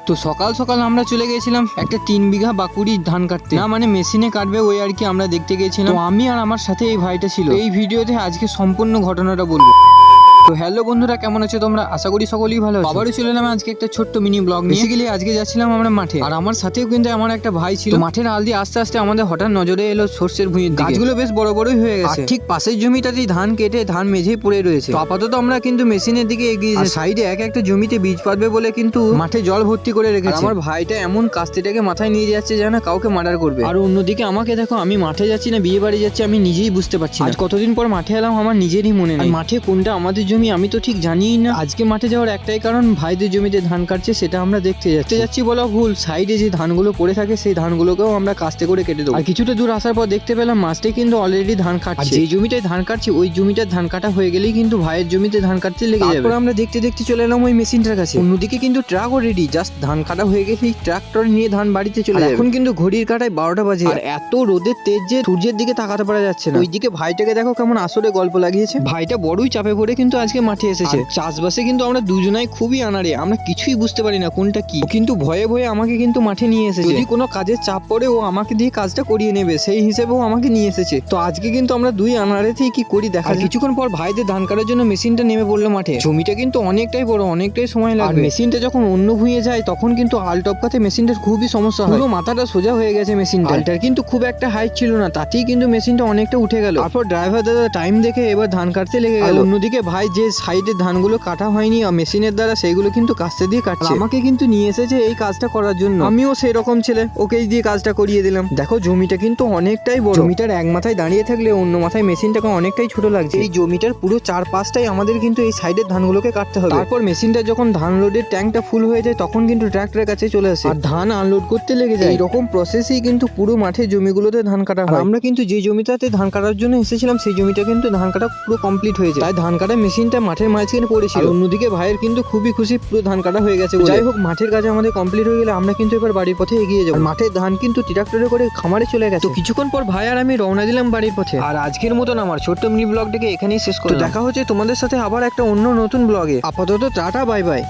তো সকাল সকাল আমরা চলে গেছিলাম একটা 3 বিঘা বাকুড়ি ধান কাটতে, না মানে মেশিনে কাটবে ওই আর কি, আমরা দেখতে গেছিলাম। তো আমি আর আমার সাথে এই ভাইটা ছিল। এই ভিডিওতে আজকে সম্পূর্ণ ঘটনাটা বলবো। তো হ্যালো বন্ধুরা, কেমন আছো তোমরা? আশা করি সকলেই ভালো আছো। আবারও চলে এলাম আজকে একটা ছোট্ট মিনি ব্লগ নিয়ে। বেসিক্যালি আজকে যাচ্ছিলাম আমরা মাঠে, আর আমার সাথেও কিন্তু আমার একটা ভাই ছিল। মাঠের আল দিয়ে আস্তে আস্তে আমাদের হঠাৎ নজরে এলো সর্ষের ভুঁইয়ের দিকে। গাছগুলো বেশ বড় বড়ই হয়ে গেছে, ঠিক পাশের জমিটাতেই ধান কেটে ধান মেঝেই পড়ে রয়েছে। তো আপাতত আমরা কিন্তু মেশিনের দিকে এগিয়ে যাচ্ছি। সাইডে একটা জমিতে বীজ পাতবে বলে কিন্তু মাঠে জল ভর্তি করে রেখেছে। আমার ভাইটা এমন কাস্তেটাকে মাথায় নিয়ে যাচ্ছে যেন কাউকে মার্ডার করবে। আর অন্যদিকে আমাকে দেখো, আমি মাঠে যাচ্ছি না বিয়ে বাড়ি যাচ্ছি আমি নিজেই বুঝতে পারছি না। আজ কতদিন পর মাঠে এলাম আমার নিজেরই মনে নেই। মাঠে কোনটা আমাদের জমি আমি তো ঠিক জানিই না। আজকে মাঠে যাওয়ার একটাই কারণ, ভাইদের জমিতে ধান কাটছে, সেটা আমরা দেখতে যাচ্ছি বলা ভুল। সাইডে যে ধানগুলো পড়ে থাকে সেই ধানগুলোকেও আমরা কাস্তে করে কেটে দেবো। আর কিছুটা দূর আসার পর দেখতে পেলাম মাছটা কিন্তু অলরেডি ধান কাটছে। যে জমিটায় ধান কাটছে ওই জমিটার ধান কাটা হয়ে গেলেই কিন্তু ভাইয়ের জমিতে ধান কাটতে লেগে যাবে। তারপর আমরা দেখতে দেখতে চলে এলাম ওই মেশিনটার কাছে। অন্যদিকে কিন্তু ট্রাকও রেডি, জাস্ট ধান কাটা হয়ে গেলেই ট্রাক্টর নিয়ে ধান বাড়িতে চলে যাবে। এখন কিন্তু ঘড়ির কাঁটায় 12টা বাজে, আর এত রোদের তেজ যে সূর্যের দিকে তাকাতে পারা যাচ্ছে না। ওইদিকে ভাইটাকে দেখো কেমন আসলে গল্প লাগিয়েছে। ভাইটা বড়ই চাপে পড়ে কিন্তু আজকে মাঠে এসেছে। চাষবাসে কিন্তু আমরা দুজনাই খুবই আনাড়ে, আমরা কিছুই বুঝতে পারি না কোনটা কি। কিন্তু ভয়ে ভয়ে আমাকে কিন্তু মাঠে নিয়ে এসেছে। যদি কোনো কাজের চাপ পড়ে ও আমাকে দিয়ে কাজটা করিয়ে নেবে সেই হিসেবেও আমাকে নিয়ে এসেছে। তো আজকে কিন্তু আমরা দুই আনাড়েতেই কি করি দেখা। কিছুক্ষণ পর ভাইদের ধান কাটার জন্য মেশিনটা নেমে পড়লো মাঠে। জমিটা কিন্তু অনেকটাই বড়, অনেকটাই সময় লাগবে। মেশিনটা যখন অন্য ভুঁয়ে যায় তখন কিন্তু আল টপকাতে মেশিনটার খুবই সমস্যা হয়। পুরো মাথাটা সোজা হয়ে গেছে মেশিনটা। আলটার কিন্তু খুব একটা হাইট ছিল না, তাতেই কিন্তু মেশিনটা অনেকটা উঠে গেল। তারপর ড্রাইভার দাদা টাইম দেখে এবার ধান কাটতে লেগে গেল। অন্যদিকে ভাই যে সাইডের ধানগুলো কাটা হয়নি মেশিনের দ্বারা সেইগুলো কিন্তু কাস্তে দিয়ে কাটছে। আমাকে কিন্তু নিয়ে এসেছে এই কাজটা করার জন্য। আমিও সেই রকম ছেলে, ওকেই দিয়ে কাজটা করিয়ে দিলাম। দেখো জমিটা কিন্তু অনেকটাই বড়। জমিটার এক মাথায় দাঁড়িয়ে থাকলে অন্য মাথায় মেশিনটাকে অনেকটাই ছোট লাগছে। এই জমিটার পুরো 4-5টাই আমাদের কিন্তু এই সাইডের ধানগুলোকে কাটতে হবে। তারপর মেশিনটা যখন ধান লোডের ট্যাঙ্কটা ফুল হয়ে যায় তখন কিন্তু ট্রাক্টরের কাছে চলে আসে আর ধান আনলোড করতে লেগে যায়। এরকম প্রসেসেই কিন্তু পুরো মাঠে জমিগুলোতে ধান কাটা হয়। আমরা কিন্তু যে জমিটাতে ধান কাটার জন্য এসেছিলাম সেই জমিটা কিন্তু ধান কাটা পুরো কমপ্লিট হয়ে যায়। তাই ধান কাটা মেশিনটা মাঠের মাঝখানে পড়েছিল। অন্যদিকে ভাইয়ের কিন্তু খুবই খুশি, পুরো ধান কাটা হয়ে গেছে। যাই হোক, মাঠের কাজ আমাদের কমপ্লিট হয়ে গেলে আমরা কিন্তু এবার বাড়ির পথে এগিয়ে যাবো। মাঠের ধান কিন্তু ট্রাক্টরে করে খামারে চলে গেছে। তো কিছুক্ষণ পর ভাই আর আমি রওনা দিলাম বাড়ির পথে। আর আজকের মতন আমার ছোট্ট মিনি ব্লগটাকে এখানেই শেষ করলাম। দেখা হচ্ছে তোমাদের সাথে আবার একটা অন্য নতুন ব্লগে। আপাতত টাটা, বাই বাই।